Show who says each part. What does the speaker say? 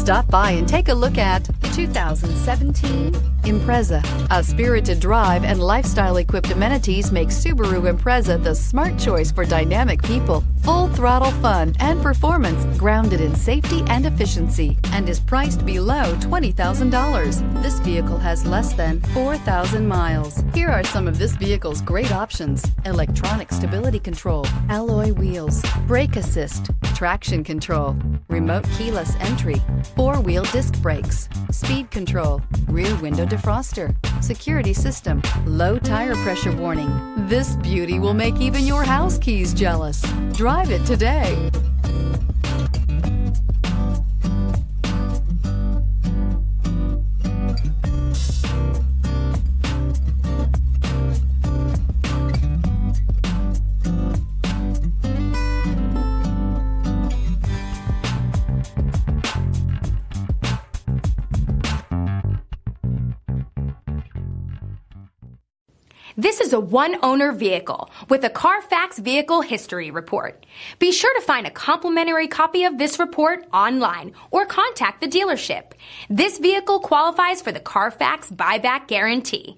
Speaker 1: Stop by and take a look at 2017 Impreza. A spirited drive and lifestyle-equipped amenities make Subaru Impreza the smart choice for dynamic people. Full throttle fun and performance grounded in safety and efficiency, and is priced below $20,000. This vehicle has less than 4,000 miles. Here are some of this vehicle's great options: electronic stability control, alloy wheels, brake assist, traction control, remote keyless entry, four-wheel disc brakes, speed control, rear window defroster, security system, low tire pressure warning. This beauty will make even your house keys jealous. Drive it today.
Speaker 2: This is a one-owner vehicle with a Carfax Vehicle History Report. Be sure to find a complimentary copy of this report online or contact the dealership. This vehicle qualifies for the Carfax Buyback Guarantee.